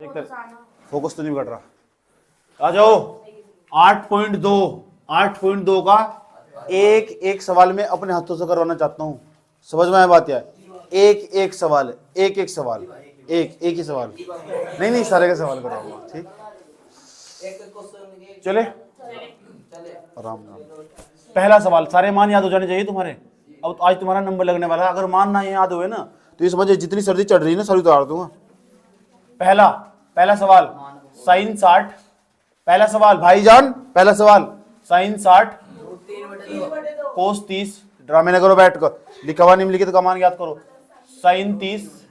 Focus तो नहीं बिगड़ रहा। आ जाओ 8.2 8.2 का एक सवाल में अपने हाथों से करवाना चाहता हूं। समझ में आया बात? यार एक सवाल एक ही सवाल नहीं सारे का सवाल कराऊंगा। ठीक चले आराम। पहला सवाल सारे मान याद हो जाने चाहिए तुम्हारे। अब आज तुम्हारा नंबर लगने वाला है। अगर मान ना याद हुए ना तो ये समझिए जितनी सर्दी चढ़ रही है ना सारी उतार दूंगा। पहला सवाल साइन 60। पहला सवाल भाईजान, पहला सवाल साइन 60 कोस 30। ड्रामे न करो, बैठ कर लिखा हुआ निम्नलिखित का मान याद करो। Sine 30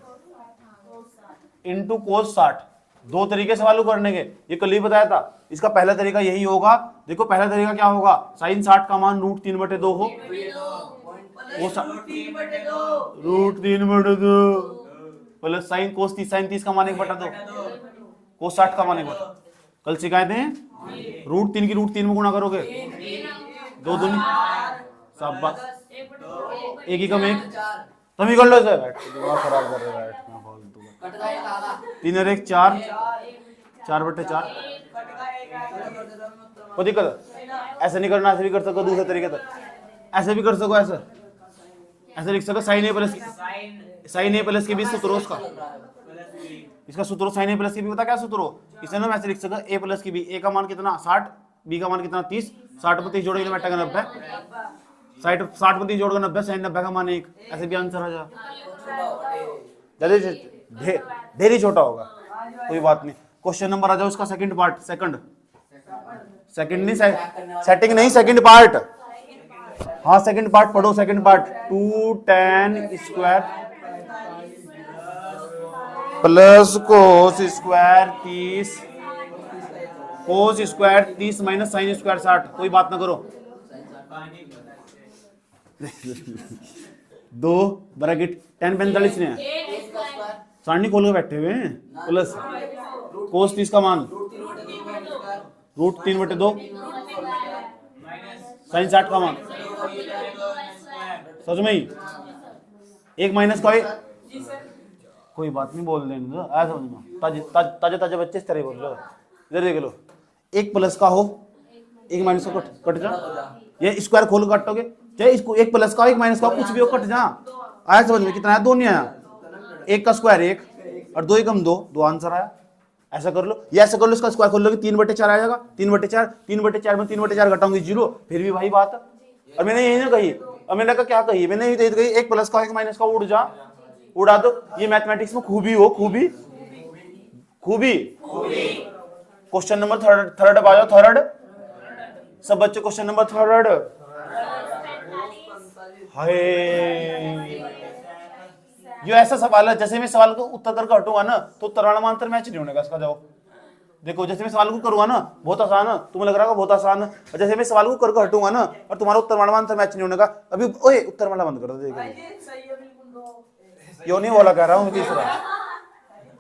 into cos 60। दो तरीके सवालों करने के, ये कल ही बताया था। इसका पहला तरीका यही होगा। देखो पहला तरीका क्या होगा, साइन 60 का मान √3/2 हो, वो √3/2 प्लस साइन कोस 30। साइन 30 का मान 1/2, कोस 60 का मान 1/2। कल सिखाए थे √3 की √3 में गुणा करोगे, 2 दूनी सब, एक ही कम एक तुम ही कर लो सर। दिमाग खराब कर रहे हो। 3 और 1 4, 4/4। कोई दिक्कत? ऐसे नहीं करना, ऐसे भी कर सको दूसरे तरीके से। ऐसे भी कर सको, ऐसे लिख सको साइन ए प्लस के बीच सूत्र हो उसका। इसका सूत्र साइन ए प्लस के बी, पता क्या सूत्र हो? इसे ना ऐसे लिख सको ए प्लस की बी। ए का मान कितना 60, बी का मान कितना 30। 60 में 30 जोड़ोगे तो 90। 60 में 30 जोड़ोगे 90, साइन 90 का मान 1। ऐसे भी आंसर आ जा। ढेर ही छोटा होगा, कोई बात नहीं। क्वेश्चन नंबर आ जाओ उसका सेकंड पार्ट। सेकंड नहीं सेटिंग नहीं, सेकंड पार्ट। हाँ सेकंड पार्ट पढ़ो। Second part 2 tan square plus cos square 30, cos square 30 minus sine square 60। कोई बात ना करो। 2 ब्रैकेट tan 45 ने सारणी खोल के बैठे हुए हैं। प्लस कोस 30 का मान √3/2, साइन 60 का मान। समझ में ही एक माइनस का कोई बात नहीं, बोल देंगे आया समझ में। ताजे बच्चे इस तरह बोल रहे हो। इधर देख लो, एक प्लस का हो एक माइनस का कट जा। ये स्क्वायर खोल काटोगे, चाहे इसको एक प्लस का हो एक माइनस का कुछ भी हो कट जा। आया समझ में? कितना आया? 2 नहीं आया। एक का स्क्वायर 1 और 2 एकम 2 आंसर आया। ऐसा कर लो, ये ऐसा कर लो, इसका स्क्वायर खोल लो 3/4 आ जाएगा। 3/4 में 3/4 घटाऊंगी 0, फिर भी वही बात है। और मैंने यही ना कही, और मैंने कहा क्या कही, मैंने यही कही एक प्लस का एक माइनस का उड़ जा, उड़ा दो। ये मैथमेटिक्स में खूबी हो, खूबी। क्वेश्चन नंबर थर्ड अब आ जाओ। थर्ड सब बच्चे क्वेश्चन नंबर थर्ड। हाय ये ऐसा सवाल है, जैसे मैं सवाल को उत्तर करके हटूंगा ना तो उत्तर वाला अंतर मैच नहीं होने का। इसका जाओ देखो, जैसे मैं सवाल को करूंगा ना बहुत आसान है, तुम्हें लग रहा है बहुत आसान है, और जैसे मैं सवाल को करके हटूंगा ना और तुम्हारा उत्तर वाला अंतर मैच नहीं होने का। अभी ओए उत्तर वाला बंद कर दो। देखो यो नहीं बोला कह रहा हूँ तीसरा।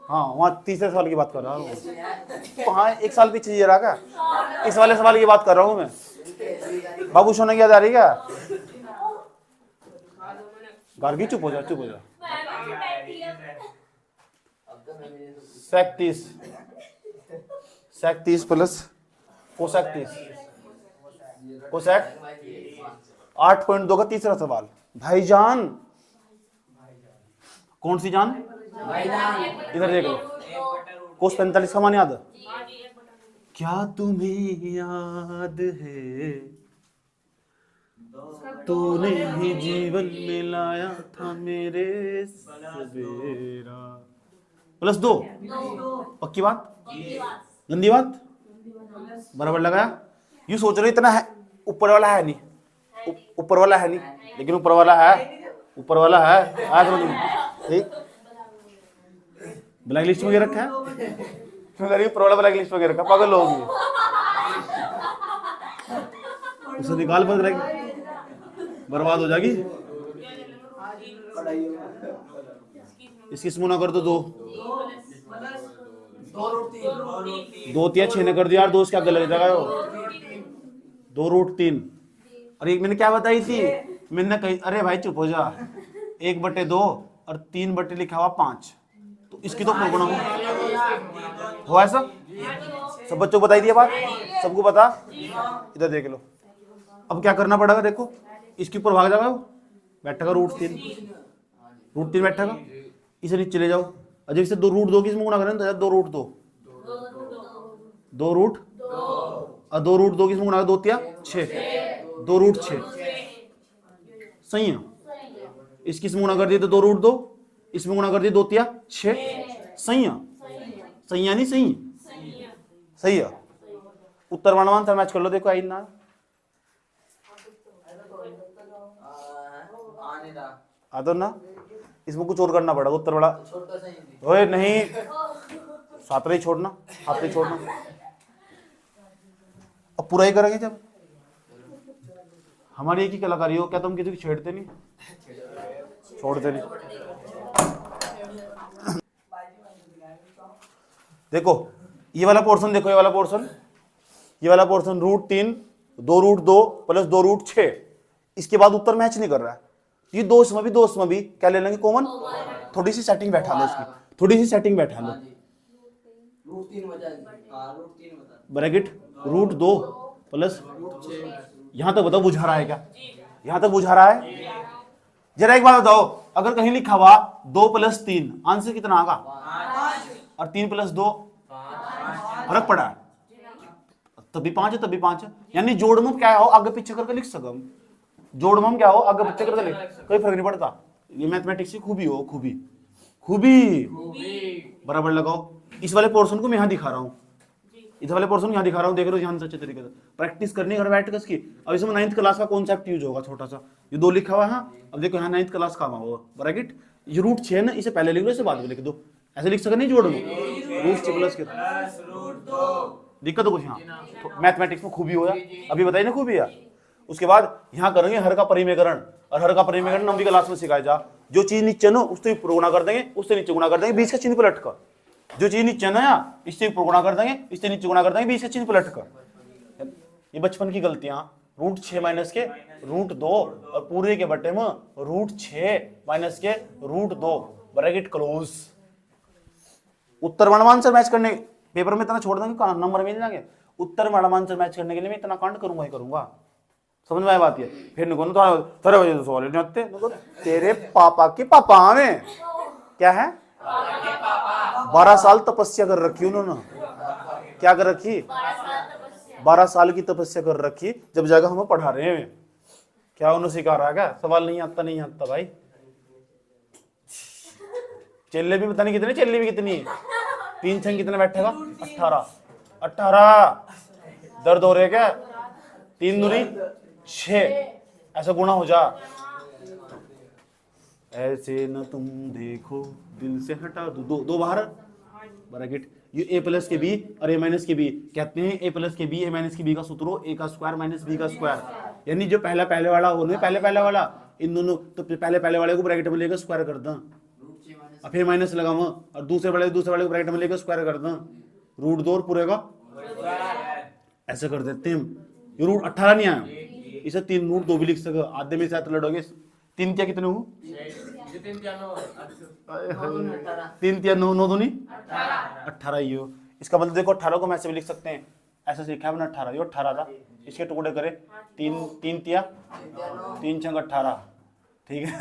हाँ वहाँ तीसरे सवाल की बात कर रहा हूँ। हाँ 1 साल पीछे ये रहा क्या? इस वाले सवाल की बात कर रहा हूँ मैं। बाबू सोने की याद आ रही क्या? गार्गी चुप हो जा, चुप हो जा। सेक 30 प्लस कोसेक 30, कोसेक 8.2 का तीसरा सवाल। भाईजान कौन सी जान? इधर देख लो, कोस 45 का मान याद है? क्या तुम्हें याद है तूने ही जीवन में लाया था मेरे सवेरा। +2 पक्की बात, गंदी बात? बराबर लगाया। यू सोच रहे इतना है, ऊपर वाला है नहीं, ऊपर वाला है नहीं, लेकिन ऊपर वाला है, ऊपर वाला है। आज ठीक ब्लैक लिस्ट में रखा है, क्यों करिए ऊपर वाला ब्लैक लिस्ट में रखा? पागल होगी, उसे निकाल पर बर्बाद हो जाएगी। इसकी स्मूना कर दो 2 3 6 ने कर दिया यार। 2 क्या गलत जगह हो, 2√3। और एक मैंने क्या बताई थी, मैंने कही अरे भाई चुप हो जा, 1/2 और 3 बटे लिखा हुआ 5, तो इसकी तो गुणा हो हो ऐसा? सब बच्चों को बताई दिया बात? सबको पता? इधर देख लो। अब क्या करना पड़ेगा, देखो इसके ऊपर भाग जाएगा, वो बैठेगा √3, √3 बैठेगा, इसे नीचे ले जाओ। अजय से 2√2 किस में गुणा करें? तो 2√2, 2√2 किस में गुणा करें? 2 तिया 6, 2√6 सही है। इसकी इसमें गुणा कर दिए तो 2√2, इसमें गुणा कर दिए 2 तिया 6 सही है। सही है नहीं सही? सही है। उत्तर वर्णमान मैच कर लो, देखो आई ना आ तो ना, इसमें कुछ और करना पड़ेगा। उत्तर बड़ा ओए नहीं, सात ही छोड़ना, हाथ ही छोड़ना। अब पूरा ही करेंगे जब हमारी एक ही कलाकारी हो। क्या तुम किसी को छेड़ते नहीं, छोड़ते नहीं? देखो ये वाला पोर्शन, देखो ये वाला पोर्शन, ये वाला पोर्शन √3, 2√2 प्लस 2√6, इसके बाद उत्तर मैच नहीं कर रहा है। ये दो इसमें भी क्या ले लेंगे कॉमन? थोड़ी सी सेटिंग बैठा लो इसकी, थोड़ी सी सेटिंग बैठा लो। ब्रैकेट √2 प्लस, यहां तक बताओ बुझा रहा है क्या? यहां तक बुझा रहा है? जरा एक बात बताओ, अगर कहीं लिखा हुआ 2 + 3 आंसर कितना आएगा? और 3 + 2 फर्क पड़ा है, तभी 5 है, तभी 5 है। यानी जोड़ में क्या हो आगे पीछे करके लिख सकम, जोड़ में क्या हो आगे पीछे करके लिख, कोई फर्क नहीं पड़ता। ये मैथमेटिक्स की खूबी हो, खूबी बराबर लगाओ। इस वाले पोर्शन को मैं यहाँ दिखा रहा हूँ, इस वाले पोर्शन यहाँ दिखा रहा हूँ, देख रहे हो ध्यान से अच्छे तरीके से। प्रैक्टिस करनी घर बैठ कर इसकी। अब इसमें 9th क्लास का कॉन्सेप्ट यूज होगा, छोटा सा ये 2 लिखा हुआ है। अब देखो यहाँ 9th क्लास का होगा ब्रैकेट, ये √6 है ना, इसे पहले लिख लो, इसे बाद में लिख दो, ऐसे लिख सकते नहीं जोड़ में √6 प्लस के। दिक्कत हो कुछ यहाँ? मैथमेटिक्स में खूबी हो या अभी बताइए ना खूबी है। उसके बाद यहाँ करेंगे हर का परिमेयकरण, और हर का परिमेयकरण 9वीं क्लास में सिखाया जा। जो चीज नीचे ना उससे ऊपर गुणा कर देंगे, उससे नीचे गुणा कर देंगे, बीच का चिन्ह पलट कर। जो चीज नीचे ना या इससे ऊपर गुणा कर देंगे, इससे नीचे गुणा कर देंगे, बीच का चिन्ह पलट कर। ये बचपन की गलतियां। √6 माइनस के √2 और पूरे के बटे में √6 माइनस के √2 ब्रैकेट क्लोज। उत्तर वर्णमान से मैच करने पेपर में इतना छोड़ देंगे, नंबर मिल जाएंगे। उत्तर वर्णमान से मैच करने के लिए मैं इतना कांड करूंगा ही करूंगा। समझ में आया बात? ये फिर निको तेरे वजह से सवाल नहीं आते, तेरे पापा के पापा में क्या है? 12 साल तपस्या कर रखी उन्होंने। क्या कर रखी? 12 साल की तपस्या कर रखी, जब जाकर हमें पढ़ा रहे हैं। क्या उन्हें सिखा रहा है? क्या सवाल नहीं आता भाई। चेल्ले भी पता नहीं कितने, चेल्ले भी कितनी है, 3 छंग कितने बैठेगा? 18 दर्द हो रहे क्या? 3 दूनी 6, ऐसा गुणा हो जा। ऐसे न तुम देखो दिल से हटा दो, दो बाहर ब्रैकेट। ये a प्लस के b और a माइनस के b कहते हैं। a प्लस के b a माइनस के b का सूत्र हो a का स्क्वायर माइनस b का स्क्वायर, यानी जो पहले वाला हो ना, पहले वाला, इन दोनों तो पहले वाले को ब्रैकेट में लेकर स्क्वायर कर दें, और फिर माइनस लगाऊं, और दूसरे वाले को ब्रैकेट में लेकर स्क्वायर कर दें, √2 और पूरे का ऐसे कर देते हैं। ये √18 नहीं आया, इसे 3 √2 भी लिख सके। आधे में साथ लड़ोगे, 3 क्या कितने हो? 3 तिया 9, 9 दूनी 18 ही हो। इसका मतलब देखो 18 को हम ऐसे भी लिख सकते हैं, ऐसे लिखा है 18, ये 18 था, इसके टुकड़े करे 3 तिया 3 छंग 18, ठीक है।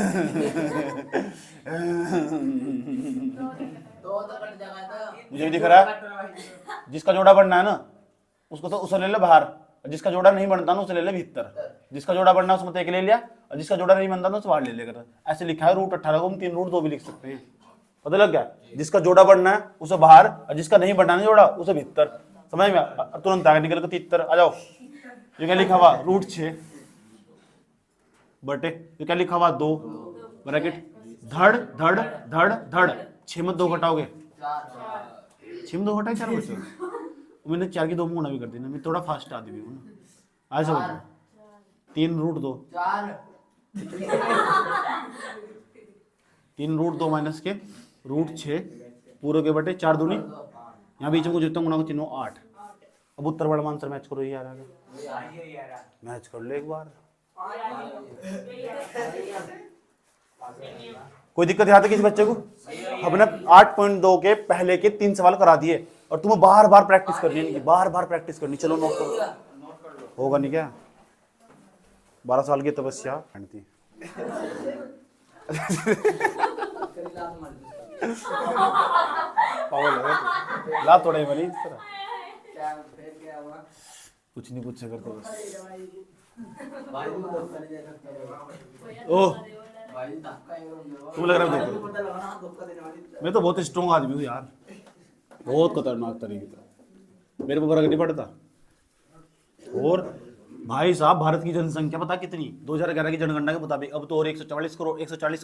मुझे भी दिख रहा है। जिसका जोड़ा बनना है ना उसको तो उसे ले ले बाहर, जिसका जोड़ा नहीं बनता ना उसे ले ले भीतर। जिसका जोड़ा बनना है उसमें तो एक ले लिया, और जिसका जोड़ा नहीं बनता ना उसे बाहर ले लेकर। ऐसे लिखा है √18 को हम 3 √2 भी लिख सकते हैं। पता लग गया? जिसका जोड़ा बनना है उसे बाहर, और जिसका नहीं बनना है जोड़ा उसे भीतर। समझ में? तुरंत आगे निकल कर 73 आ जाओ। ये क्या लिखा हुआ? √6 बटे ये क्या लिखा हुआ? 2 ब्रैकेट धड़ धड़ धड़ धड़। 6 में 2 घटाओगे, 6 में 2 घटाए 4 बचे। मैंने 4 की 2 में गुणा भी कर दी ना, मैं थोड़ा फास्ट आदमी हूँ ना। ऐसा होता है 3 √2 3 √2 माइनस के √6 पूरे के बटे 4 दूनी, यहाँ बीच में कुछ जितना गुणा को चिन्ह 8। अब उत्तर वर्णमान से मैच करो यार, आगे मैच कर लो एक बार। कोई दिक्कत यहाँ तक किसी बच्चे को? हमने 8.2 के पहले के 3 सवाल करा दिए और तुम्हें बार बार प्रैक्टिस करनी है इनकी, बार बार प्रैक्टिस करनी। चलो नोट करो, होगा नहीं क्या? 12 साल की तपस्या थी। ला तोड़े वाली इस तरह कुछ नहीं पूछ करते बस। ओह तुम लग रहा है मैं तो बहुत स्ट्रॉन्ग आदमी हूँ यार, बहुत खतरनाक तरीके का, मेरे को फर्क नहीं पड़ता। और भाई साहब भारत की जनसंख्या पता कितनी? 2011 की जनगणना के मुताबिक अब तो और 140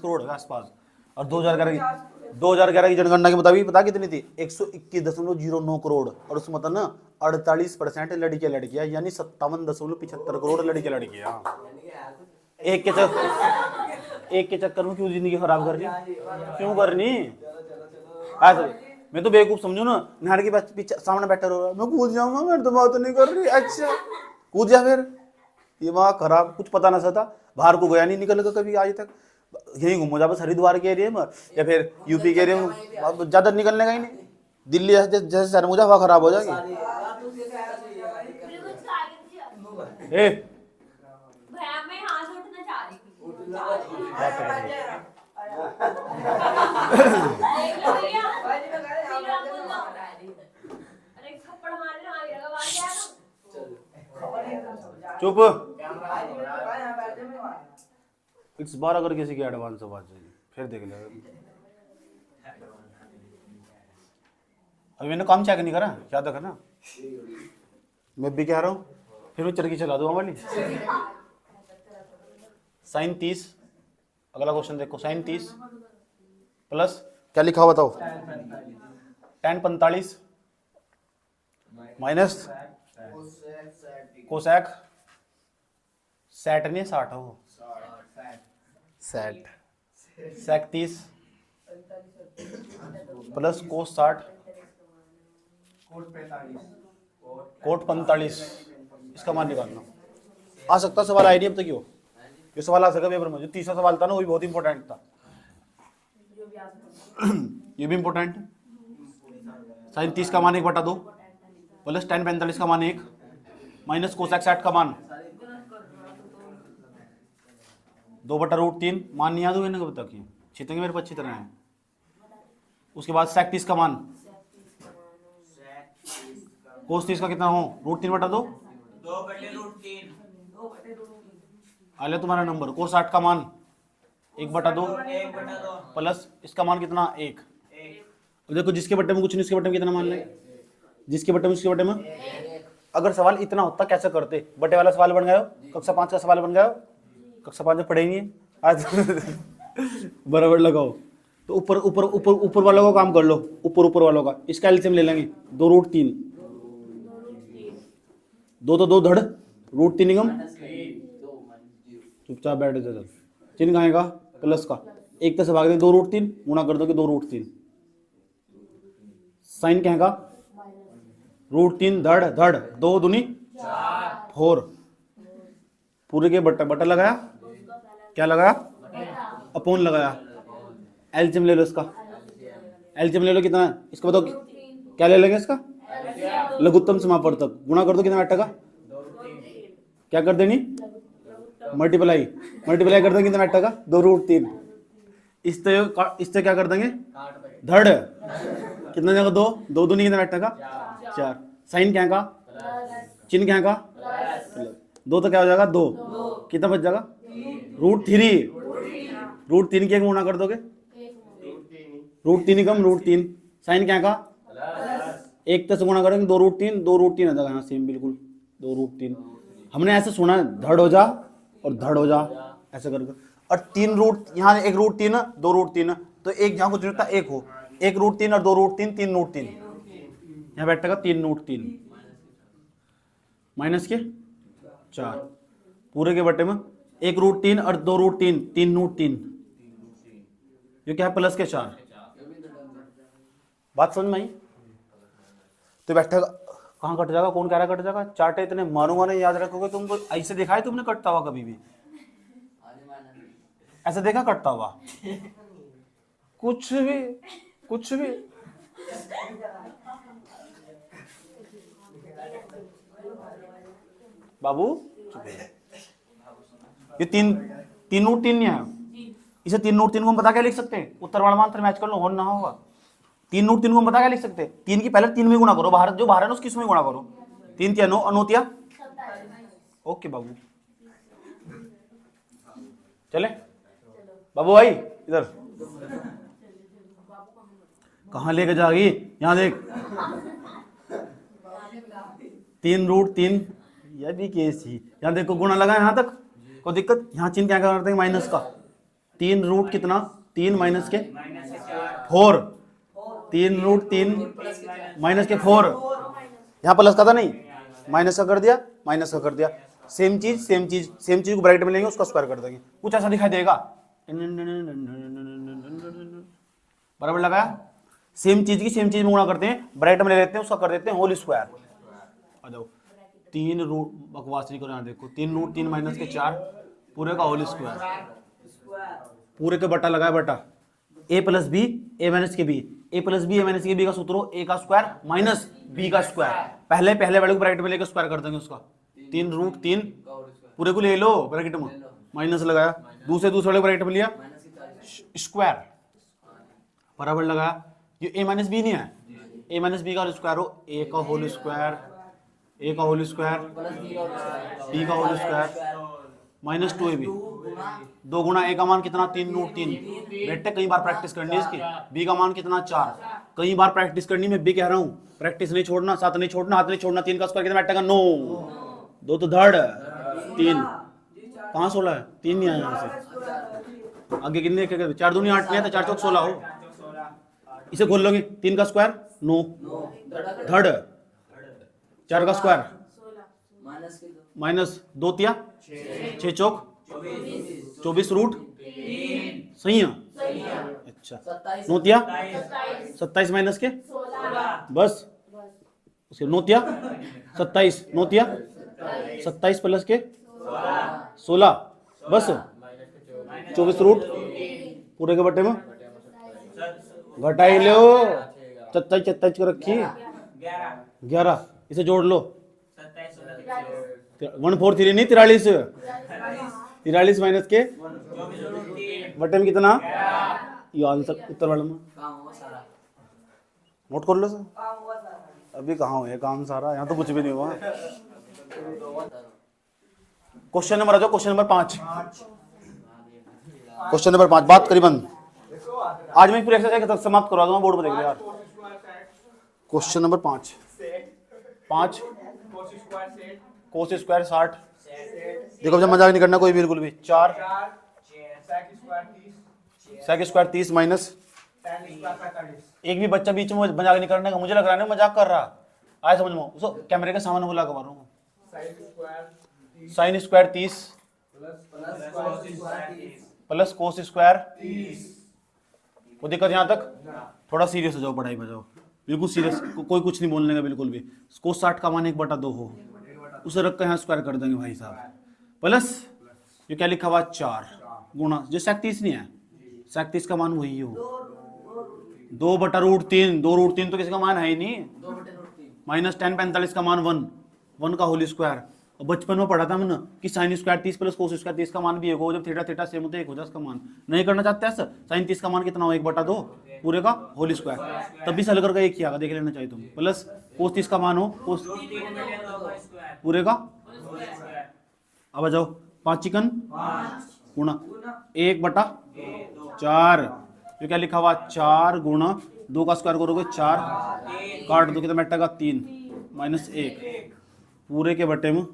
करोड़ है आसपास। और 2011 की जनगणना के मुताबिक पता कितनी थी? 121.09 करोड़। और उसमें मतलब ना 48% लड़कियां, यानी 57.75 करोड़ लड़कियां। एक के चक्कर में क्यों जिंदगी खराब करनी? क्यों करनी? मैं तो बेवकूफ समझू ना, नहर के पीछे सामने बैठा रहो, मैं कूद जाऊंगा, मैं तो बात नहीं कर रही। अच्छा कूद जा फिर, दिमाग खराब, कुछ पता ना था। बाहर को गया नहीं निकल का कभी आज तक, यही घूमो जा बस, हरिद्वार के एरिया में या फिर यूपी के एरिया में, ज्यादा निकलने का ही नहीं। दिल्ली जैसे शहर मुझे हवा खराब हो जाएगी। चुप। इस बार अगर किसी की एडवांस आवाज चाहिए फिर देख लेगा। अभी मैंने काम चेक नहीं करा, याद रखा ना, मैं भी कह रहा हूँ, फिर मैं चरखी चला दूंगा वाली। साइन 30, अगला क्वेश्चन देखो, साइन 30 प्लस क्या लिखा हुआ बताओ? tan 45 माइनस कोसेक सेट नहीं 60 हो, सेट सेक 30 प्लस कोस 60 कोट 45। इसका मान निकालना। आ सकता सवाल आई नहीं अब तक क्यों? ये सवाल आ सका पेपर में। जो तीसरा सवाल था ना वो भी बहुत इंपॉर्टेंट था। ये भी इंपॉर्टेंट। साइन 30 का मान 1/2 प्लस tan 45 का मान 1 माइनस कोसेक 60 का मान 2/√3। मान नहीं याद हुए ना कब तक, ये छीतेंगे मेरे को अच्छी तरह है। उसके बाद सेक 30 का मान, कोस 30 का कितना हो? √3/2 आले तुम्हारा नंबर। कोस 60 का मान 1/2 प्लस इसका मान कितना 1। अब देखो जिसके बट्टे में कुछ नहीं, उसके बट्टे में कितना मान लें? जिसके बट्टे में उसके बट्टे में। अगर सवाल इतना होता कैसे करते? बट्टे वाला सवाल बन गया, कक्षा 5 का सवाल बन गया। कक्षा 5 में पढ़े ही नहीं है आज। बराबर लगाओ तो ऊपर ऊपर ऊपर ऊपर वालों का काम कर लो, ऊपर वालों का। इसका एलसीएम ले लेंगे 2√3, 2 तो 2 धड़ √3 निगम, चुपचाप बैठ जाओ। चिन्ह खाएगा प्लस का 1 से भाग दे 2√3 गुणा कर दोगे 2√3। साइन कहेगा √3 धड़ धड़ 2 दूनी 4। पूरे के बट्टा लगाया, क्या लगाया? अपोन लगाया। एलसीएम ले लो इसका, एलसीएम ले लो कितना? इसका बताओ क्या ले लेंगे? इसका लघुत्तम समापवर्तक गुणा कर दो कितना बैठेगा? क्या कर देनी? मल्टीप्लाई कर देंगे कितना बैठेगा? 2√3। इससे क्या कर देंगे? धड़ कितना जगह 2 2 दूनी कितना बैठेगा? 4। साइन क्या का? चिन्ह क्या का? 2 तो क्या हो जाएगा? 2 कितना बच जाएगा? √3 के गुणा कर दोगे √3 कम √3। साइन क्या का? 1 से गुणा करेंगे 2√3 2√3 आ जाएगा। यहाँ सेम बिल्कुल 2√3। हमने ऐसे सुना धड़ हो जा और धड़ हो जा ऐसे करके। और 3 रूट यहाँ 1 √3 2√3, तो एक यहाँ कुछ नहीं होता, 1 हो 1 √3 और 2√3 3√3। यहाँ बैठेगा 3√3 माइनस के 4 पूरे के बट्टे में 1 √3 और 2√3 3√3। ये क्या है? प्लस के 4। बात समझ में आई? तो बैठेगा कहाँ कट जाएगा? कौन कह रहा कट जाएगा? चार्ट इतने मारूंगा नहीं, याद रखोगे। तुमको ऐसे देखा है तुमने कटता हुआ कभी भी? ऐसे देखा कटता हुआ? कुछ भी कुछ भी। बाबू ये तीन तीन नोट तीन नहीं है, इसे तीन नोट तीन को हम पता क्या लिख सकते हैं, उत्तर वाला मात्र मैच कर लो, हो ना होगा। तीन नोट तीन को हम पता क्या लिख सकते हैं, तीन की पहले तीन में गुणा करो, बाहर जो बाहर है ना उसकी इसमें गुणा करो, तीन तिया नौ, अनोतिया। ओके बाबू, चले बाबू भाई इधर, कहाँ लेके जाएगी, यहाँ देख, तीन रूट तीन, यह भी कैसी, यहाँ देखो गुणा लगा यहाँ तक, कोई दिक्कत, यहाँ चिन्ह क्या करते हैं माइनस का, तीन रूट कितना, तीन माइनस के फोर, तीन रूट तीन माइनस के फोर, यहाँ प्लस का था नहीं, माइनस का कर दिया, माइनस का कर दिया, सेम चीज सेम चीज सेम चीज को ब्रैकेट में लेंगे, उसका स्क्वायर कर देंगे, कुछ ऐसा दिखाई देगा, बराबर लगाया, सेम चीज की सेम चीज में गुणा करते हैं, ब्रैकेट में ले लेते हैं, उसका कर देते हैं होल स्क्वायर। आ जाओ, तीन रूट, बकवास नहीं करो, यहाँ देखो, तीन रूट तीन माइनस के चार, पूरे का होल स्क्वायर, पूरे के बटा लगाया, बटा ए प्लस बी ए माइनस के बी, ए प्लस बी ए माइनस के बी का सूत्र हो ए का स्क्वायर माइनस बी का स्क्वायर, पहले वाले को ब्रैकेट में लेकर स्क्वायर कर देंगे उसका, तीन रूट तीन पूरे को ले लो ब्रैकेट में, माइनस लगाया, दूसरे वाले ब्रैकेट में लिया स्क्वायर, बराबर लगाया, ये ए माइनस बी नहीं है, ए माइनस बी का स्क्वायर हो ए का होल स्क्वायर, ए का होल स्क्वायर बी का whole square minus two A B, दो गुना ए का मान कितना, तीन रूट तीन, बेटे कई बार प्रैक्टिस करनी है इसकी, बी का मान कितना चार, कई बार प्रैक्टिस करनी, मैं बी कह रहा हूँ, प्रैक्टिस नहीं छोड़ना, साथ नहीं छोड़ना, हाथ नहीं छोड़ना, तीन का स्क्वायर कितना बैठेगा नौ, दो तो धड़ तीन, कहाँ 16 है, तीन नहीं आया यहाँ से, आगे कितने, चार दूनी आठ नहीं है तो चार चौक 16 हो, इसे खोल लोगे, तीन का स्क्वायर नौ, धड़ चार का स्क्वायर माइनस दो तिया छह चौक 24 रूट सही है, अच्छा नोतिया 27 माइनस के बस, उसके नोतिया 27, नोतिया 27 प्लस के 16 बस, 24 रूट पूरे के बटे में घटाई लो, 27 को रखी 11, इसे जोड़ लो, 143 नहीं 43 माइनस के बटे में कितना, ये आंसर उत्तर वाले में, नोट कर लो सर, अभी कहाँ हुए काम सारा, यहाँ तो कुछ भी नहीं हुआ। क्वेश्चन नंबर आ जाओ, क्वेश्चन नंबर 5, क्वेश्चन नंबर 5 बात करीबन, आज मैं पूरी एक्सरसाइज समाप्त करवा दूंगा, बोर्ड पर देख लो यार। क्वेश्चन नंबर 5 कोस स्क्वायर 60, देखो जब मजाक नहीं करना कोई बिल्कुल भी, 4 सेक स्क्वायर 30 माइनस, एक भी बच्चा बीच में मजाक नहीं करने का, मुझे लग रहा है मजाक कर रहा, आए समझ में, उसको कैमरे के सामने बुला कर मारूंगा, sine square 30 plus cos square, वो दिक्कत यहाँ तक, थोड़ा सीरियस हो जाओ, पढ़ाई में जाओ, बिल्कुल सीरियस, कोई कुछ नहीं बोलने का बिल्कुल भी, कोस 60 का मान 1/2 हो, उसे रख कर यहाँ स्क्वायर कर देंगे भाई साहब, प्लस जो क्या लिखा हुआ 4 गुणा, जो 37 नहीं है, 37 का मान वही हो, 2/√3, 2√3 तो किसी का मान है ही नहीं, माइनस 10 45 का मान 1 का होल स्क्वायर, और बचपन में पढ़ा था मैंने कि sine square 30 plus cos square 30 का मान भी एक हो, जब थीटा सेम होता है एक हो जाए उसका मान, नहीं करना चाहते ऐसा, साइन 30 का मान कितना हो 1/2 पूरे का होल स्क्वायर, तब भी हल करके एक किया देख लेना चाहिए तुम, प्लस कोस 30 का मान हो कोस पूरे का, अब आ जाओ 5 चिकन गुणा 1/4, ये क्या लिखा हुआ 4 गुणा 2 का स्क्वायर करोगे 4, काट दो कितना बैठेगा 3 माइनस 1 पूरे के बटे में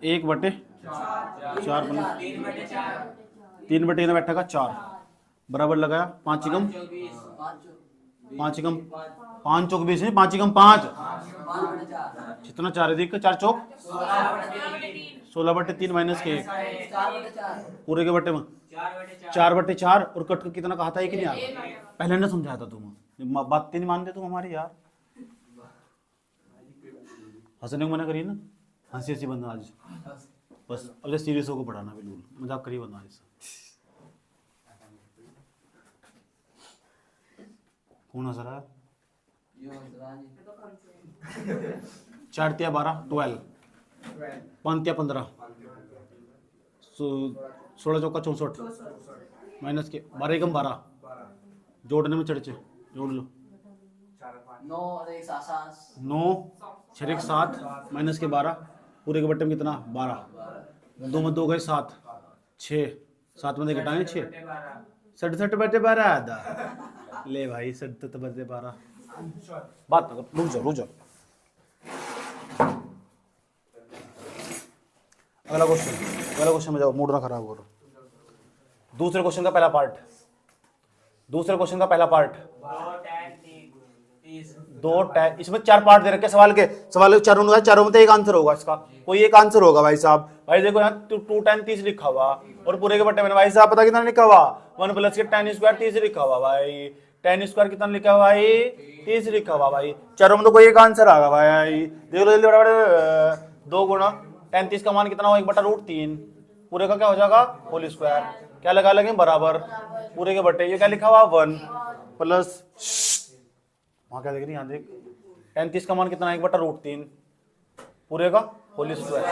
1/4 3 बटे कितना बैठेगा 4, बराबर लगाया 5 चिकम 5 चौक 20 है, 5 चिकम 5 कितना 4 है, देख 4 चौक 16/3 माइनस के 1 पूरे के बटे में 4/4, और कट कर कितना कहा था एक नहीं यार, पहले ने समझाया था तुम, बात नहीं मानते तुम हमारी यार, हंसने को मना करिए ना, हंसी बंदा आज, बस अब सीरियस होकर पढ़ाना, बिल्कुल मजाक करिए बंदा आज। कौन हंस रहा है? 4 तिया 12, 12, 5 तिया 15, 16 चौका 64, माइनस के 12 एकम 12, जोड़ने में चढ़चे जोड़ लो। 9 6 1 7 माइनस के 12, पूरे के बट्टे में कितना 12, 2 में 2 गए 7, 6 7 में घटाएंगे 6, 67 बटे 12 आधा। ले भाई 67 बटे 12। बात रुक जाओ। अगला क्वेश्चन में जाओ, मूड ना खराब करो। दूसरे क्वेश्चन का पहला पार्ट, दो टैन, इसमें 4 पार्ट दे रखे सवाल के चारों में तो एक आंसर होगा इसका, कोई एक आंसर होगा भाई साहब। भाई देखो यहाँ 2 tan 30 लिखा हुआ और पूरे के बट्टे में भाई साहब पता कितना लिखा हुआ 1 प्लस के tan स्क्वायर 30 लिखा हुआ भाई, tan स्क्वायर कितना लिखा हुआ भाई 30 लिखा हुआ भाई। चारों में तो कोई एक आंसर आगा भाई। देख लो जल्दी बड़े 2 गुणा tan 30 का मान कितना हो 1/√3, पूरे का क्या हो जाएगा होल स्क्वायर, क्या लगा लगे बराबर, पूरे के बट्टे ये क्या लिखा हुआ 1 प्लस, वहां क्या देख रही यहाँ देख, tan 30 का मान कितना 1/√3, पूरे का होल स्क्वायर,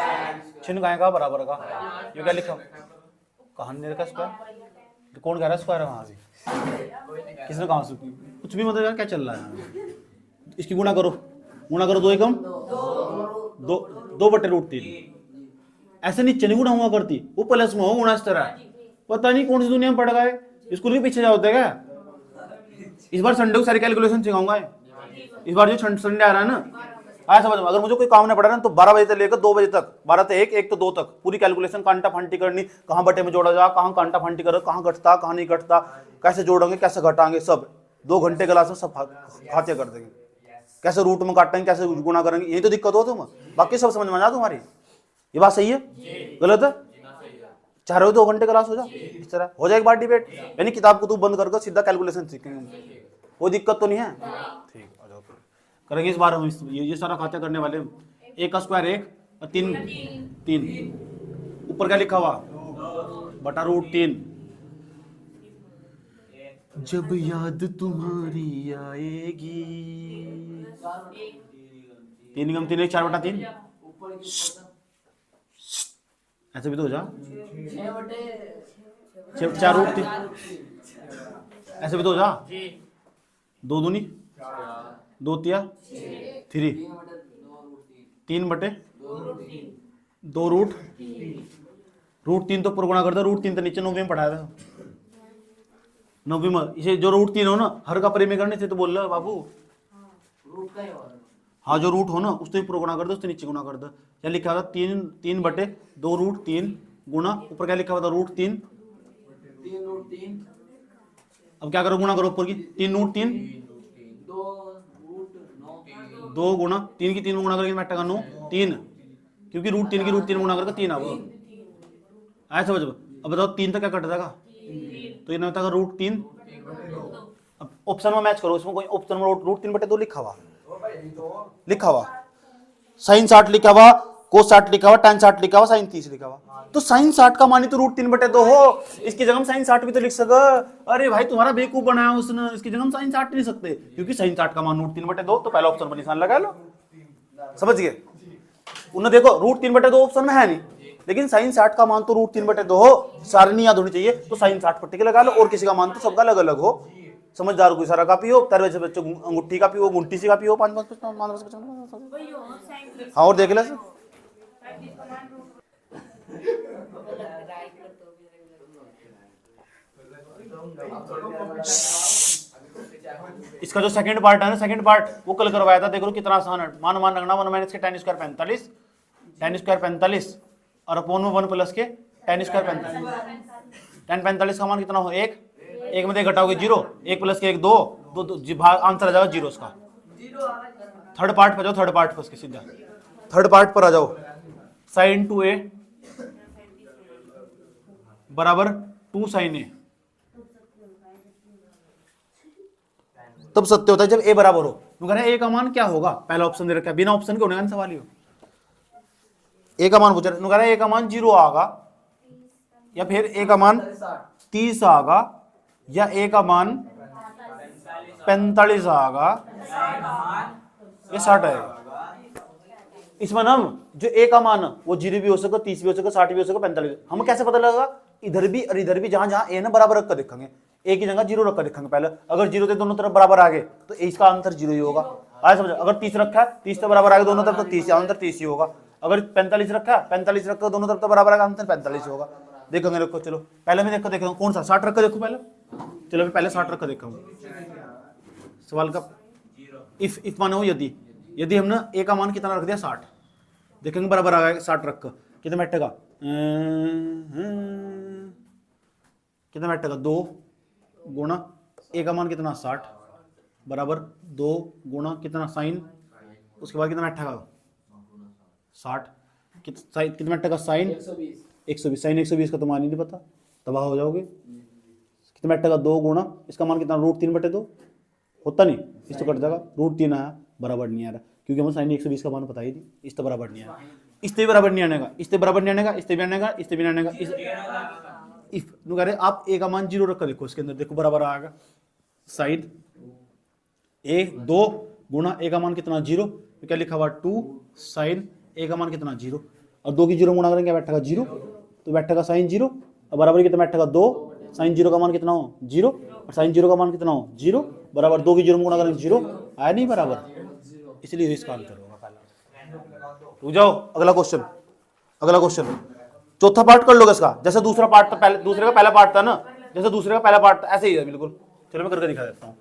चिन्ह कहाँ का बराबर का, ये क्या लिखा कहाँ नहीं रखा स्क्वायर, कौन कह रहा है स्क्वायर है वहां से, किसने कहा से, कुछ भी मतलब यार क्या चल रहा है। इसकी गुणा करो 2 एकम 2/√3, ऐसे नीचे नहीं गुणा हुआ करती, वो प्लस में हो गुणा इस तरह, पता नहीं कौन सी दुनिया में पड़ गए, स्कूल के पीछे जाओ क्या। इस बार संडे को सारी कैलकुलेशन सिखाऊंगा, इस बार जो संडे आ रहा है ना, आया समझ में। अगर मुझे कोई काम नहीं पड़ा ना तो 12 बजे से लेकर 2 बजे तक, 12 से 1 तो 2 तक पूरी कैलकुलेशन कांटा फांटी करनी, कहाँ बटे में जोड़ा जा, कहाँ कांटा फांटी करो, कहाँ घटता कहाँ नहीं घटता, कैसे जोड़ेंगे कैसे घटाएंगे, सब 2 घंटे क्लास में सब खाते कर देंगे, कैसे रूट में काटेंगे कैसे गुणा करेंगे, यही तो दिक्कत हो तुम, बाकी सब समझ में आ तुम्हारी। ये बात सही है गलत है? चाह रहे हो 2 घंटे क्लास हो जाए, इस तरह हो जाए एक बार डिबेट, यानी किताब को तू बंद करके सीधा कैलकुलेशन सीखेंगे, कोई दिक्कत तो नहीं है। ठीक आ जाओ करेंगे इस बार हम ये सारा खाते करने वाले। 1 का स्क्वायर 1 और 3, ऊपर क्या लिखा हुआ √3, जब याद तुम्हारी आएगी, 3 × 3 = 4/3, ऐसे भी तो हो जा 4√3, ऐसे भी तो हो जा 2 दूनी 2 तिया 3, 3/2 √3 तो ऊपर गुणा कर दो, √3 तो नीचे 9वीं में पढ़ाया था, 9वीं में इसे जो √3 हो ना हर का परिमेय करने से तो बोल रहा बाबू, हाँ जो रूट हो ना उससे ऊपर गुणा कर दो, उससे नीचे गुणा कर दो। क्या लिखा था 3/2√3 गुणा ऊपर क्या लिखा हुआ था √3, अब क्या करो गुणा करो ऊपर की 3√3 2 गुणा 3 की 3 गुणा करके मैं 9 3, क्योंकि √3 की √3 गुणा करके 3 आओ, आया समझ। अब बताओ 3 तक क्या कट जाएगा, तो ये होता है √3, अब ऑप्शन में मैच करो, इसमें कोई ऑप्शन में √3/2 लिखा हुआ sin 60 लिखा हुआ, cos 60 लिखा हुआ, tan 60 लिखा हुआ, sin 30 लिखा हुआ, तो sin 60 का मान ही तो √3/2 हो, इसकी जगह हम sin 60 भी तो लिख सका। अरे भाई तुम्हारा बेवकूफ बनाया उसने, इसकी जगह हम sin 60 नहीं सकते, क्योंकि sin 60 का मान √3/2, तो पहला ऑप्शन पर निशान लगा लो, समझ गए। उन्हें देखो √3/2 ऑप्शन में है नहीं, लेकिन sin 60 का मान तो √3/2 हो, सारणी याद होनी चाहिए, तो sin 60 पर टिक लगा लो, और किसी का मान तो सबका अलग अलग हो, समझदार को सारा कापी हो, तेरे से बच्चों अंगूठी कापी हो, गुंटी सी कापी हो, 5 हाँ और देख ले इसका जो सेकंड पार्ट है ना, सेकंड पार्ट वो कल करवाया था, देख लो कितना आसान है। मान रखना 1 - के tan स्क्वायर 45, tan स्क्वायर 45 और अपॉन में 1 प्लस के tan स्क्वायर 45, tan 45 का मान कितना हो 1 में देख घटाओगे 0, 1 प्लस के 1 2, आंसर आ जाएगा 0 का। थर्ड पार्ट पर जाओ, थर्ड पार्ट पर सीधा थर्ड पार्ट पर आ जाओ, sin 2a बराबर 2 sin a, तब सत्य होता है जब a बराबर हो। तो कह रहे हैं a का मान क्या होगा, पहला ऑप्शन दे रखा है, बिना ऑप्शन के होने का सवाल ही हो। a का मान पूछ रहे, कह रहे हैं a का मान 0 आगा, या फिर a का मान 30 आगा, या a का मान 45 आएगा, ये 60 आएगा। इसमें ना जो ए का मान वो 0 भी हो सके, 30 भी हो सके, 60 भी हो सके, 45। हम कैसे पता लगेगा? इधर भी और इधर भी जहां जहां ए ना बराबर रख कर देखेंगे, ए की जगह 0 रख कर देखेंगे पहले। अगर 0 थे दोनों तरफ बराबर आ गए तो ए इसका आंसर 0 ही होगा। आज समझो, अगर 30 रखा है, 30 तो बराबर आ गए दोनों तरफ, तो 30 आंसर 30 ही होगा। अगर 45 रखा है, 45 रखा दोनों तरफ तो बराबर आएगा, आंसर 45 होगा। देखेंगे, देखो चलो पहले मैं देखो देखो कौन सा 60 रख कर देखो पहले। चलो मैं पहले 60 रख कर देखा हूँ। सवाल का इफ माना हो यदि हमने ए का मान कितना रख दिया 60, देखेंगे बराबर आ गया 60 रख कर कितना बैठेगा, कितना बैठेगा 2 गुणा ए का मान कितना 60 बराबर 2 गुणा कितना साइन, उसके बाद कितना बैठेगा 60, कितना बैठेगा साइन 120, साइन 120 का तो मान ही नहीं पता, तबाह हो जाओगे। कितना बैठेगा 2 गुणा इसका मान कितना √3/2 होता नहीं, इस तो कट जाएगा, √3 आया, बराबर नहीं आ रहा क्योंकि हमें साइन 120 का मान पता ही नहीं, इस तो बराबर नहीं आया, इस ते बराबर नहीं आनेगा, इस ते बराबर नहीं आनेगा, इस ते भी आनेगा, इस ते भी आनेगा। इफ कह रहे आप ए का मान 0 रख कर देखो, इसके अंदर देखो बराबर आएगा साइन ए 2 गुणा ए का मान कितना 0, तो क्या लिखा हुआ 2 साइन ए का मान कितना 0, और 2 की 0 गुणा करेंगे क्या बैठेगा 0, तो बैठेगा साइन 0, और बराबर कितना बैठेगा 2 साइन 0 का मान कितना हो 0, और साइन 0 का मान कितना हो 0, बराबर 2 की 0 गुणा करेंगे 0, आया नहीं बराबर, इसलिए इसका आंसर होगा पहला। रुक जाओ, अगला क्वेश्चन चौथा पार्ट कर लोगे इसका, जैसे दूसरा पार्ट था पहले, दूसरे का पहला पार्ट था ना, जैसे दूसरे का पहला पार्ट ऐसे ही है बिल्कुल। चलो मैं करके दिखा देता हूँ।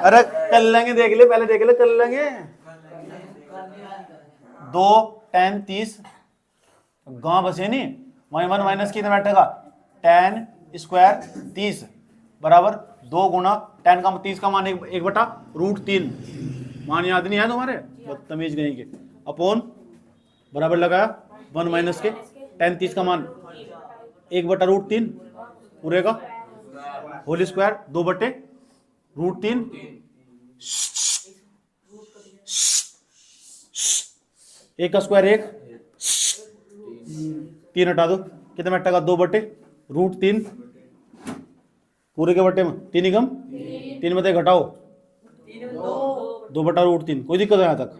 अरे कर लेंगे, देख ले पहले, देख ले कर लेंगे। 2 tan 30 गांव बसे नहीं, वहीं 1 माइनस कितना बैठेगा tan स्क्वायर 30 बराबर 2 गुणा tan का 30 का मान 1/√3, मान याद नहीं है तुम्हारे, बदतमीज नहीं के, अपॉन बराबर लगाया 1 माइनस के tan 30 का मान 1/√3 पूरे का होल स्क्वायर 2/√3, एक का स्क्वायर 1, 3 हटा दो, कितना बैठेगा 2/√3 पूरे के बट्टे में 3 ही कम 3 में 1 घटाओ 2/√3, कोई दिक्कत है यहाँ तक?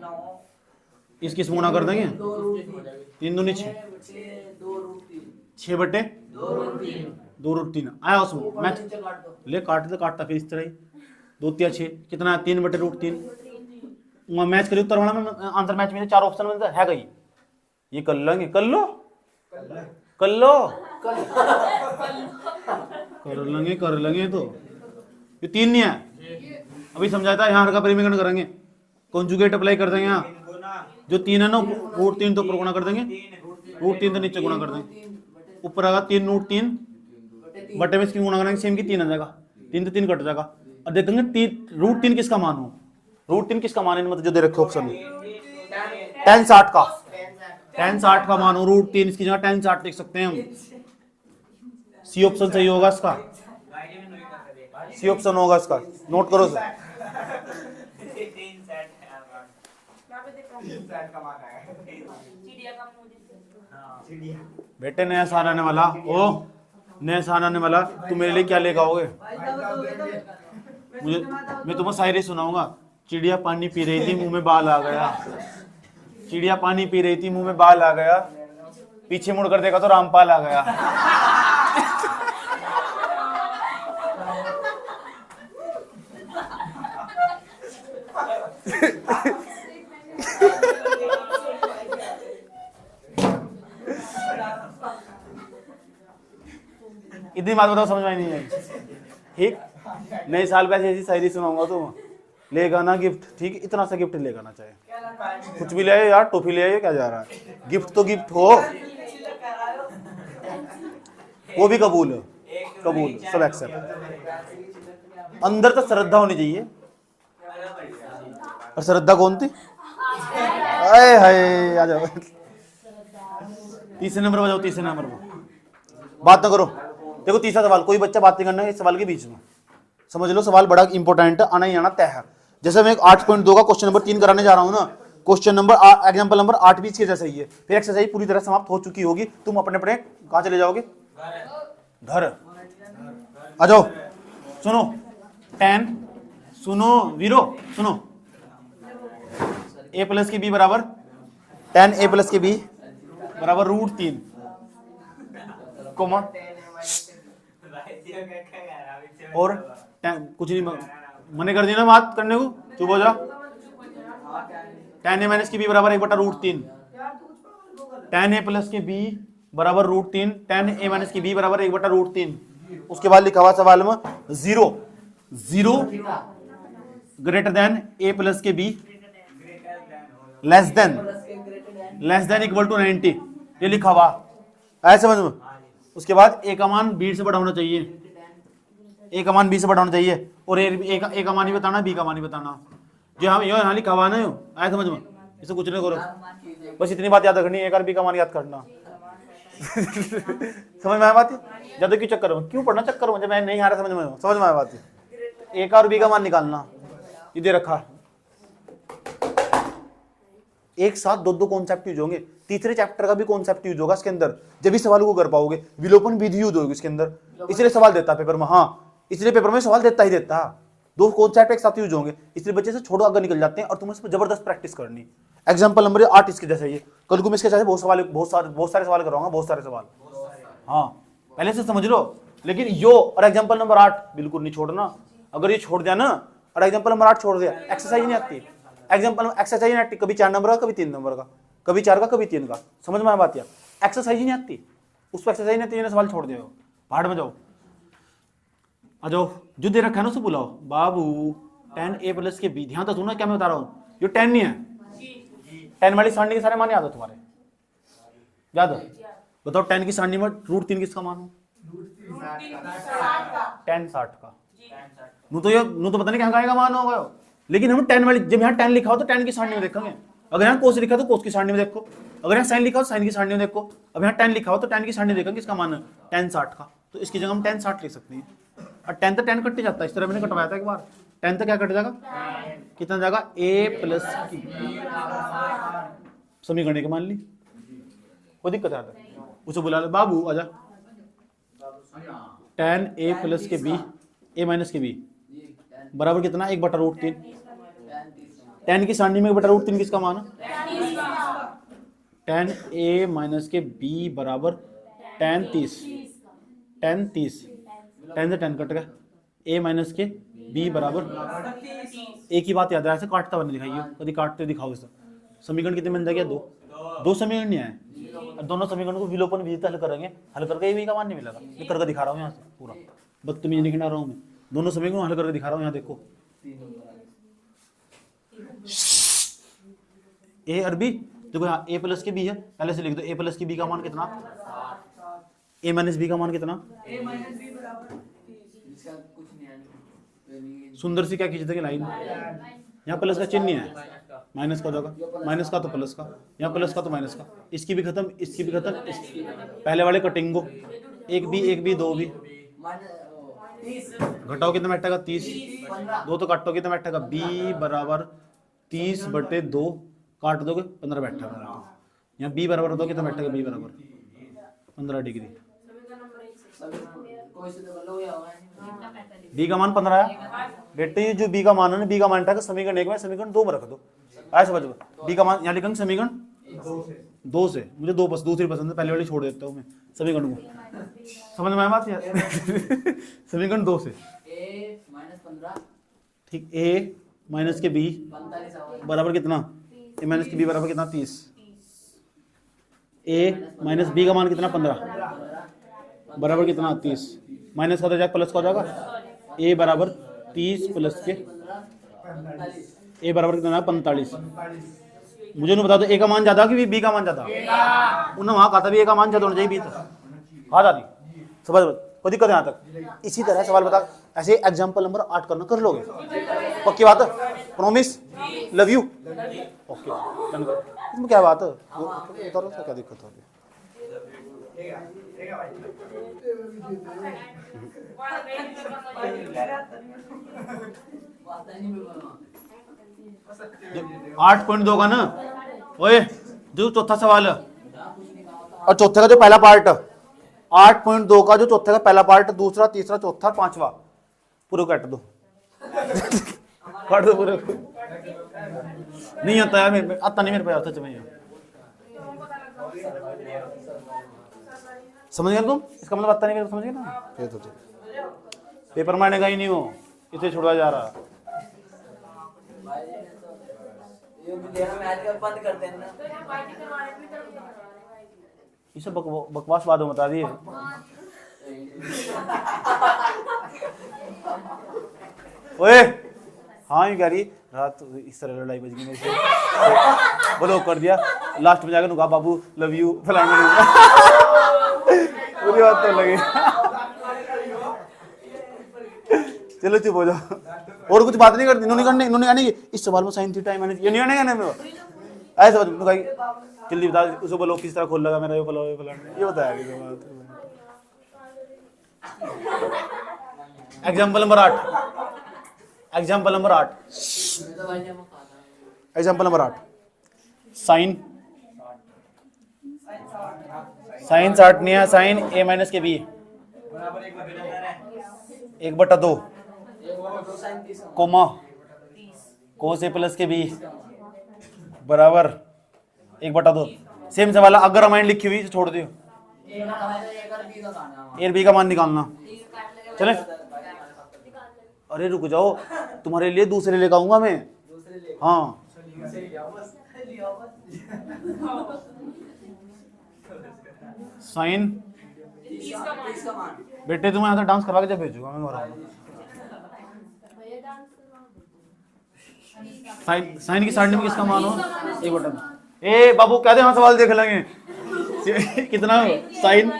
इसकी गुणा कर देंगे 3 दूनी 6, 6/2√3 आया उसमें मैच ले काटता फिर इस तरह ही 2 3 6 कितना है 3/√3, मैच करिए उत्तर में आंसर मैच में 4 ऑप्शन में है गई, ये कर लेंगे, कर लो कर लेंगे तो ये 3 नहीं है, अभी समझाया था, यहाँ का परिमीकरण करेंगे, कॉन्जुगेट अप्लाई कर देंगे, यहाँ जो 3 है ना √3 तो ऊपर गुणा कर देंगे, √3 तो नीचे गुणा कर देंगे, ऊपर आएगा 3√3 बटे में इसकी गुणा करेंगे सेम की 3 आ जाएगा, 3 तो 3 कट जाएगा, और देखेंगे √3 किसका मान हो, √3 किसका मान है, मतलब जो दे रखे ऑप्शन में tan 60 का मान हो √3, इसकी जगह tan 60 लिख सकते हैं हम, सी ऑप्शन सही होगा इसका, सी ऑप्शन होगा इसका, नोट करो सर। बेटे नया साल आने वाला, नया साल आने वाला, तू मेरे लिए क्या लेकर आओगे? मैं तुम्हें शायरी सुनाऊंगा, चिड़िया पानी पी रही थी मुंह में बाल आ गया, चिड़िया पानी पी रही थी मुंह में बाल आ गया, पीछे मुड़कर देखा तो रामपाल आ गया। इतनी बात बताओ समझ में नहीं आई, ठीक? नए साल पे ऐसी शायरी सुनाऊंगा तो ले गाना गिफ्ट, ठीक? इतना सा गिफ्ट ले गाना चाहे, कुछ भी ले आए यार, टॉफी ले आए, क्या जा रहा है, गिफ्ट तो गिफ्ट हो, वो भी कबूल सब एक्सेप्ट, अंदर तो श्रद्धा होनी चाहिए, और श्रद्धा कौन थी? आए हाय, आ जाओ तीसरे नंबर पर जाओ, तीसरे नंबर पर बात ना करो। देखो तीसरा सवाल, कोई बच्चा बात नहीं करना है इस सवाल के बीच में, समझ लो सवाल बड़ा इंपॉर्टेंट है, आना ही आना तय है। जैसे मैं 8.2 का क्वेश्चन नंबर 3 कराने जा रहा हूं ना, क्वेश्चन नंबर एग्जांपल नंबर 8 भी इसके जैसा ही है, फिर एक्सरसाइज पूरी तरह समाप्त हो चुकी होगी, तुम अपने अपने कहां चले जाओगे? घर। आ जाओ सुनो टेन, सुनो वीरो सुनो, ए प्लस के बी बराबर टेन ए प्लस के बी बराबर √3 कोमा और कुछ नहीं मने कर दिया ना बात करने को, चुप हो जा। टेन ए माइनस की बी बराबर 1/√3, टेन ए प्लस के बी बराबर √3, टेन ए माइनस की बी बराबर 1/√3। उसके बाद लिखा हुआ सवाल में 0 ग्रेटर देन ए प्लस के B less than equal to 90, ये लिखा हुआ ऐसे समझ में। उसके बाद ए का मान बी से बड़ा होना चाहिए, ए का मान बी से बड़ा होना चाहिए, और ए का मान ही बताना, बी का मान ही बताना। जो हम यहाँ लिखा हुआ ना ऐसे समझ में, इसे कुछ नहीं करो, बस इतनी बात याद रखनी है, एक और बी का मान याद करना। समझ में आया बात? ज्यादा क्यों चक्कर में, क्यों पढ़ना चक्कर में, जब मैं नहीं आ रहा समझ में आया बात? ए का और बी का मान निकालना, ये दे रखा। एक साथ दो कॉन्सेप्ट यूज होंगे, तीसरे चैप्टर का भी कॉन्सेप्ट यूज होगा इसके अंदर, जब भी सवाल को कर पाओगे। विलोपन विधि यूज होगी इसके अंदर, इसलिए सवाल देता है पेपर में। हाँ, इसलिए पेपर में सवाल देता ही देता, दो कॉन्सेप्ट एक साथ यूज होंगे, इसलिए बच्चे से छोड़ो आगे निकल जाते हैं, और तुम्हें इस पर जबरदस्त प्रैक्टिस करनी। एग्जाम्पल नंबर 8 इसके जैसे ये, कल को मैं इसके जैसे बहुत सारे सवाल कराऊंगा, बहुत सारे सवाल। हाँ, पहले से समझ लो, लेकिन यो और एग्जाम्पल नंबर 8 बिल्कुल नहीं छोड़ना। अगर ये छोड़ दिया ना, और एग्जाम्पल नंबर 8 छोड़ दिया, एक्सरसाइज नहीं आती। एग्जाम्पल एक्सरसाइज नहीं आती, कभी 4 नंबर का, कभी 3 नंबर का, कभी 4 का, कभी 3 का। समझ में आया बात? एक्सरसाइज ही नहीं आती, उस पर एक्सरसाइज नहीं आती, सवाल छोड़ दिया, भाड़ में जाओ। आ जाओ, जो दे रखा है ना उसे बुलाओ। बाबू टेन ए प्लस के बी, ध्यान तो सुनो क्या मैं बता रहा हूँ, जो 10 नहीं है, 10 वाली सारणी के सारे मान याद हो तुम्हारे? याद है? बताओ 10 की सारणी में √3 किसका मान हो? 10 60 का। नू तो पता नहीं क्या का मान होगा, लेकिन हम 10 वाली, जब यहाँ 10 लिखा हो तो 10 की सारणी में देखेंगे। अगर यहाँ कोस लिखा तो कोस की सारणी में देखो, अगर यहाँ साइन लिखा हो तो साइन की सारणी में देखो। अब यहाँ 10 लिखा हो तो 10 की सारणी देखेंगे, किसका मान है? 10 60 का। तो इसकी जगह हम 10 60 लिख सकते हैं। और 10 तो 10 कट जाता है, इस तरह मैंने कटवाया था एक बार। 10 तो क्या कट जाएगा, कितना जाएगा? ए प्लस की समीकरण के मान ली, कोई दिक्कत आता है उसे बुला ले। बाबू आजा, 10 ए प्लस के बी, ए माइनस के बी बराबर कितना? 1/√3। 10 की सारणी में 1/√3 किसका मान है? 10 ए माइनस के बी बराबर 10 30, 10 30, 10 से 10 कट गया। ए माइनस के बी बराबर, एक ही बात याद है, ऐसे काटता बने दिखाइए, कभी काटते दिखाओ। इस समीकरण कितने बन जाएगा? दो समीकरण नहीं आए, दोनों समीकरण को विलोपन विधि से हल करेंगे, हल करके ए का मान नहीं मिलेगा। ये करके दिखा रहा हूँ यहाँ से, पूरा बदतमीजी नहीं गिना रहा हूँ मैं, दोनों समीकरण हल करके दिखा रहा हूँ। यहाँ देखो, ए और बी देखो, यहाँ ए प्लस के बी है, पहले से लिख दो। ए प्लस की बी का मान कितना? ए माइनस बी का मान कितना? सुंदर सी क्या खींच देंगे लाइन, यहाँ प्लस का चिन्ह नहीं है, माइनस का होगा, माइनस का तो प्लस का, यहाँ प्लस का तो माइनस का। इसकी भी खत्म, इसकी भी खत्म, पहले वाले कटेंगे, एक बी 2 बी, घटाओ कितना बैठेगा? 30, 2 तो काटो कितना बैठेगा? बी बराबर 30/2, काट दोगे 15 बैठेगा। यहाँ बी बराबर दो कितना बैठेगा? बी बराबर 15 डिग्री। बी का मान 15 है बेटे, जो बी का मान है ना, बी का मान है समीकरण 1 में, समीकरण 2 में रख दो, ऐसे समझो। बी का मान यहाँ लिखेंगे समीकरण 2 से, मुझे 2 दूसरी पसंद है, पहले वाली छोड़ देता हूँ मैं समीकरण को। समझ में आया बात? समीकरण 2 से, ठीक। ए माइनस के बी बराबर कितना? ए माइनस के बी बराबर कितना? 30। ए माइनस बी का मान कितना? 15 बराबर कितना? 30। माइनस का तो जाएगा, प्लस का हो जाएगा। ए बराबर 30 प्लस के, ए बराबर कितना? 45। मुझे नहीं बता दो ए का मान ज्यादा कि बी का मान ज्यादा? उन्होंने वहां कहा था भी ए का मान ज्यादा होना चाहिए, बी था कहा जाती। समझ कोई दिक्कत यहाँ तक? इसी तरह सवाल बता, ऐसे एग्जाम्पल नंबर 8 करना, कर लोगे? पक्की बात है? प्रॉमिस? Love you? ओके, इसमें क्या बात है? उतारो, क्या दिक्कत हो रही है? आठ 8.2 का ना, ओए जो चौथा सवाल है, और चौथे का जो पहला पार्ट 8.2 का जो चौथे का पहला पार्ट, दूसरा, तीसरा, चौथा, पांचवा, पूरे काट दो काट दो पूरे को। नहीं आता यार मेरे आता नहीं मेरे पे आता चाहिए। समझ गए तुम? इसका मतलब आता नहीं मेरे को, समझ गए ना? फिर तो पेपर मारने का ही नहीं हो, इसे छुड़वा जा रहा। ये सब बकवास बातों बता दिए। ओए हाँ ये कह रही रात इस तरह लड़ाई बज गई मेरे से, ब्लॉक कर दिया। लास्ट में जाकर कहा बाबू लव यू फलाना पूरी बात तो लगी। चलो चुप हो जाओ, और कुछ बात नहीं करती। इन्होंने कहने इस सवाल में साइन थीटा माइनस ये नहीं कहने में ऐसे जल्दी बता उसको ब्लॉक किस तरह खोल लगा मेरा ये फलाना ये बताया। Example number 8 example number 8 sine 60 नहीं है, साइन a माइनस के b 1/2 comma cos a plus के b बराबर 1/2। सेम सवाल अगर अमाइन लिखी हुई तो छोड़ दियो, ए बी का मान निकालना। चले अरे रुक जाओ, तुम्हारे लिए दूसरे लेकर आऊंगा मैं। हाँ साइन बेटे तुम्हें यहाँ डांस करवा के जब भेजूंगा मैं घर। साइन की साइड में किसका मान हो? 1/2। ए बाबू कहते हैं सवाल देख लेंगे। कितना साइन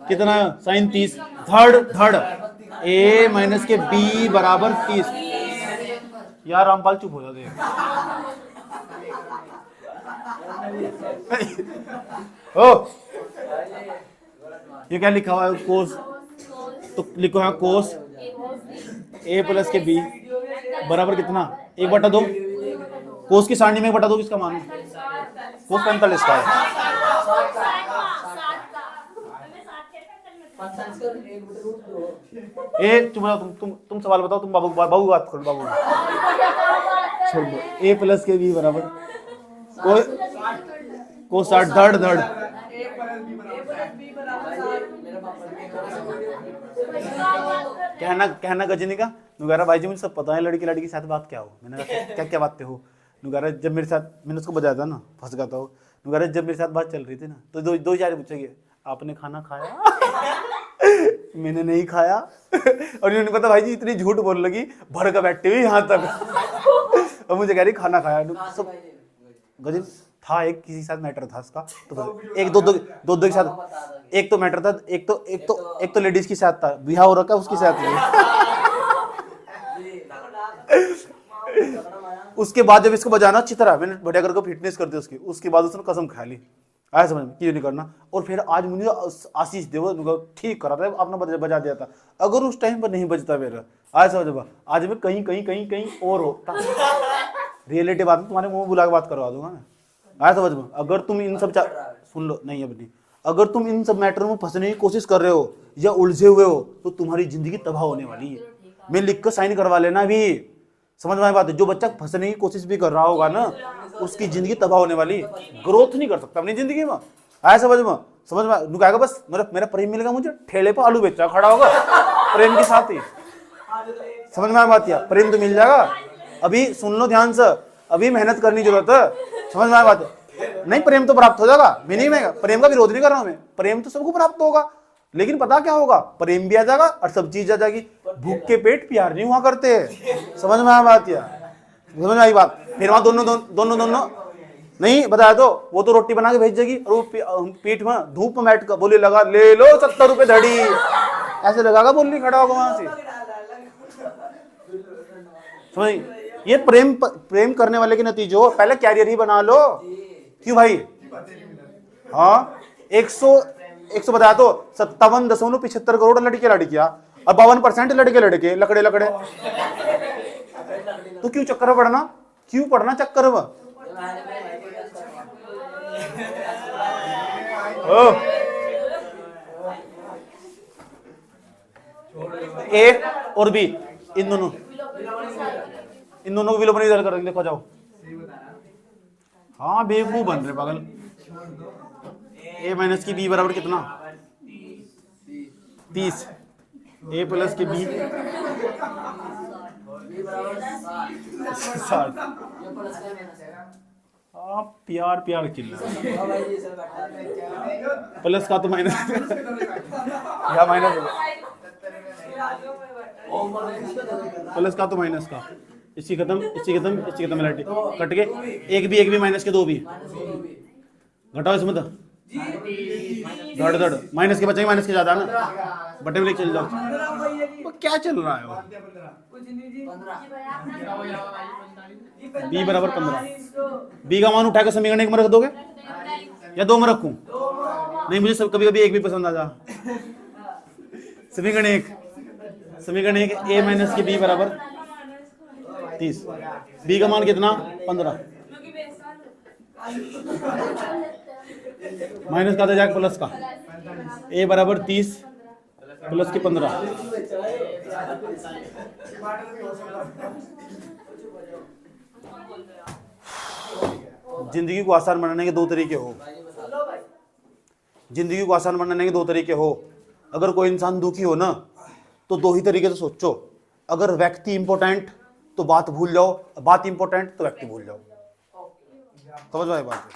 कितना साइन 30 थर्ड a माइनस के b बराबर 30। यार रामपाल चुप हो जाते ओ ये क्या लिखा हुआ है? कोस तो लिखो है कोस a प्लस के b बराबर कितना 1/2। कोस की सारणी में 1/2 किसका मान है? कोस 45 का है। ए चुप रहो, तुम सवाल बताओ। तुम बाबू बात करो। बाबू छोड़ दो। a प्लस के b बराबर को 60 धड़ कहना गजनी का नुगारा भाई जी मुझे सब पता है लड़की के साथ बात क्या हो। मैंने कहा क्या बात पे हो? नुगारा जब मेरे साथ मैंने उसको बताया था ना फंस गया था वो। नुगारा जब मेरे साथ बात चल रही थी ना तो दो चार पूछेगी आपने खाना खाया? मैंने नहीं खाया। और इन्होंने पता भाई जी इतनी झूठ बोल लगी भर का बैठे हुई यहाँ तक। और मुझे कह रही खाना खाया। सब गजन था, एक किसी के साथ मैटर था उसका तो एक दो के साथ। एक तो मैटर था, एक तो लेडीज के साथ था, बिहार हो रखा उसके साथ। उसके बाद जब इसको बजाना अच्छी तरह मैंने बढ़िया करके फिटनेस कर दी उसके बाद उसने कसम खा ली आया समझ में क्यों नहीं करना। और फिर आज मुझे आशीष देव ठीक करा था, आपने बजा दिया था। अगर उस टाइम पर नहीं बजता मेरा आया समझ में आज मैं कहीं और होता। रियलिटी बात तुम्हारे मुंह बुला के बात करवा दूंगा मैं। आया समझ में? अगर तुम इन सब सुन लो नहीं अब नहीं, अगर तुम इन सब मैटर में फंसने की कोशिश कर रहे हो या उलझे हुए हो तो तुम्हारी जिंदगी तबाह होने वाली है। मैं लिख कर साइन करवा लेना भी, समझ में बात है? जो बच्चा फंसने की कोशिश भी कर रहा होगा ना उसकी जिंदगी तबाह होने वाली, ग्रोथ नहीं कर सकता अपनी जिंदगी में। आया समझ में नुकाएगा बस मेरा प्रेम मिलेगा मुझे ठेले पर आलू बेचा खड़ा होगा प्रेम के साथ ही। समझ में बात? या प्रेम तो मिल जाएगा। अभी सुन लो ध्यान से, अभी मेहनत करनी जरूरत है। समझ में बात है? नहीं प्रेम तो प्राप्त हो जाएगा। मैं प्रेम का विरोध नहीं कर रहा हूं। मैं प्रेम तो सबको प्राप्त होगा, लेकिन पता क्या होगा? प्रेम भी आ जाएगा और सब चीज आ जाएगी। भूख के पेट प्यार नहीं हुआ करते। समझ में आया बात? या समझ में आई बात? फिर वहां दोनों नहीं बताया तो वो तो रोटी बना के भेज देगी और वो पीठ में धूप में बैठ कर बोली लगा ले लो 70 रुपए धड़ी ऐसे लगागा बोली खड़ा होगा वहां से। समझ? ये प्रेम करने वाले के नतीजे हो। पहले कैरियर ही बना लो। क्यों भाई? हाँ 100 बताया तो 57.75 करोड़ लड़कियां और 52% लड़के लकड़े। तो क्यों चक्कर में पड़ना? क्यों पढ़ना चक्कर में? ए और बी, इन दोनों को विलोपन इधर करेंगे, देखो जाओ। हाँ बेवकूफ बन रहे पागल। ए माइनस की बी बराबर कितना 30, ए प्लस के बी 60। आप प्यार प्यार चिल्ला, प्लस का तो माइनस या माइनस, प्लस का तो माइनस का, इसकी खत्म, इसकी खत्म, इसकी खत्म, मिलाटी कट के, एक भी माइनस के दो भी, घटाओ इसमें तो धड़ माइनस के बचेंगे, माइनस के ज्यादा ना, बटे में लेके चल जाओ। वो क्या चल रहा है वो, बी बराबर 15, बी का मान उठाकर समीकरण एक में रख दोगे या दो में रखूं? नहीं, मुझे सब कभी कभी एक भी पसंद आ जा। समीकरण एक ए माइनस के बी बराबर 30, बी का मान कितना 15, माइनस का जाएगा प्लस का, ए बराबर 30 प्लस के 15। जिंदगी को आसान बनाने के दो तरीके हो, जिंदगी को आसान बनाने के दो तरीके हो। अगर कोई इंसान दुखी हो ना तो दो ही तरीके से सोचो, अगर व्यक्ति इंपॉर्टेंट तो बात भूल जाओ, बात इंपॉर्टेंट तो व्यक्ति भूल जाओ। समझ में आई बात?